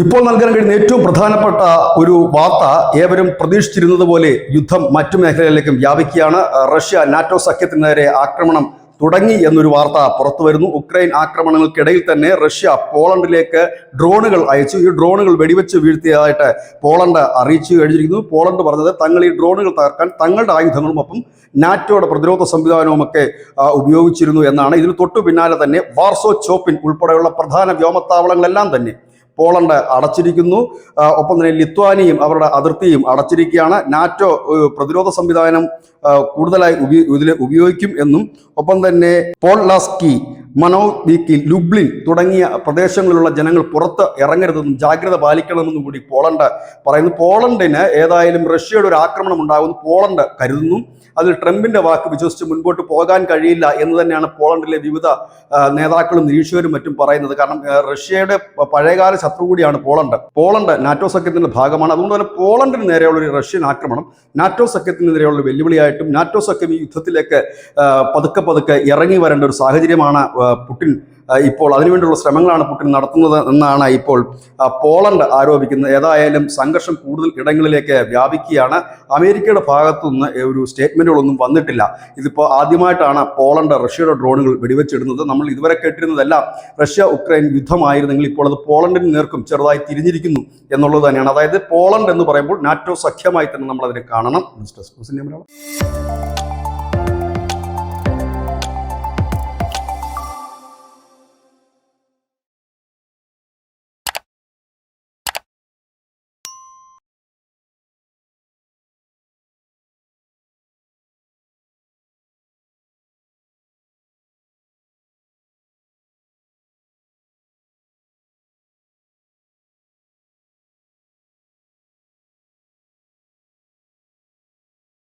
ഇപ്പോൾ നൽകാൻ കഴിയുന്ന ഏറ്റവും പ്രധാനപ്പെട്ട ഒരു വാർത്ത, ഏവരും പ്രതീക്ഷിച്ചിരുന്നത് പോലെ യുദ്ധം മറ്റു മേഖലകളിലേക്കും വ്യാപിക്കുകയാണ്. റഷ്യ നാറ്റോ സഖ്യത്തിന് നേരെ ആക്രമണം തുടങ്ങി എന്നൊരു വാർത്ത പുറത്തു വരുന്നു. ഉക്രൈൻ ആക്രമണങ്ങൾക്കിടയിൽ തന്നെ റഷ്യ പോളണ്ടിലേക്ക് ഡ്രോണുകൾ അയച്ചു. ഈ ഡ്രോണുകൾ വെടിവെച്ച് വീഴ്ത്തിയതായിട്ട് പോളണ്ട് അറിയിച്ചു കഴിഞ്ഞിരിക്കുന്നു. പോളണ്ട് പറഞ്ഞത് തങ്ങൾ ഈ ഡ്രോണുകൾ തകർക്കാൻ തങ്ങളുടെ ആയുധങ്ങളുമൊപ്പം നാറ്റോയുടെ പ്രതിരോധ സംവിധാനവുമൊക്കെ ഉപയോഗിച്ചിരുന്നു എന്നാണ്. ഇതിന് തൊട്ടു പിന്നാലെ തന്നെ വാർസോ ചോപ്പിൻ ഉൾപ്പെടെയുള്ള പ്രധാന വ്യോമത്താവളങ്ങളെല്ലാം തന്നെ പോളണ്ട് അടച്ചിരിക്കുന്നു. ഒപ്പം തന്നെ ലിത്വാനിയും അവരുടെ അതിർത്തിയും അടച്ചിരിക്കുകയാണ്. നാറ്റോ പ്രതിരോധ സംവിധാനം കൂടുതലായി ഉപയോഗിക്കും എന്നും, ഒപ്പം തന്നെ പോൾലാസ്കി, മനോവിക്കി, ലുബ്ലിൻ തുടങ്ങിയ പ്രദേശങ്ങളിലുള്ള ജനങ്ങൾ പുറത്ത് ഇറങ്ങരുതെന്നും ജാഗ്രത പാലിക്കണമെന്നും കൂടി പോളണ്ട് പറയുന്നു. പോളണ്ടിന് ഏതായാലും റഷ്യയുടെ ഒരു ആക്രമണം ഉണ്ടാകുമെന്ന് പോളണ്ട് കരുതുന്നു. അതിൽ ട്രംപിന്റെ വാക്ക് വിശ്വസിച്ച് മുൻപോട്ട് പോകാൻ കഴിയില്ല എന്ന് തന്നെയാണ് പോളണ്ടിലെ വിവിധ നേതാക്കളും നിരീക്ഷകരും മറ്റും പറയുന്നത്. കാരണം റഷ്യയുടെ പഴയകാല ശത്രു കൂടിയാണ് പോളണ്ട് നാറ്റോ സഖ്യത്തിന്റെ ഭാഗമാണ്. അതുകൊണ്ട് തന്നെ പോളണ്ടിന് നേരെയുള്ള ഒരു റഷ്യൻ ആക്രമണം നാറ്റോ സഖ്യത്തിനെതിരെയുള്ള വെല്ലുവിളിയായിട്ടും നാറ്റോ സഖ്യം ഈ യുദ്ധത്തിലേക്ക് പതുക്കെ ഇറങ്ങി വരേണ്ട ഒരു സാഹചര്യമാണ് പുടിൻ ഇപ്പോൾ അതിനുവേണ്ടിയുള്ള ശ്രമങ്ങളാണ് പുടിൻ നടത്തുന്നത് എന്നാണ് ഇപ്പോൾ പോളണ്ട് ആരോപിക്കുന്നത്. ഏതായാലും സംഘർഷം കൂടുതൽ ഇടങ്ങളിലേക്ക് വ്യാപിക്കുകയാണ്. അമേരിക്കയുടെ ഭാഗത്തുനിന്ന് ഒരു സ്റ്റേറ്റ്മെന്റുകളൊന്നും വന്നിട്ടില്ല. ഇതിപ്പോൾ ആദ്യമായിട്ടാണ് പോളണ്ട് റഷ്യയുടെ ഡ്രോണുകൾ വെടിവെച്ചിടുന്നത്. നമ്മൾ ഇതുവരെ കേട്ടിരുന്നതെല്ലാം റഷ്യ ഉക്രൈൻ യുദ്ധമായിരുന്നെങ്കിൽ ഇപ്പോൾ അത് പോളണ്ടിന് നേർക്കും ചെറുതായി തിരിഞ്ഞിരിക്കുന്നു എന്നുള്ളത് തന്നെയാണ്. അതായത് പോളണ്ട് എന്ന് പറയുമ്പോൾ നാറ്റോ സഖ്യമായി തന്നെ നമ്മൾ അതിനെ കാണണം.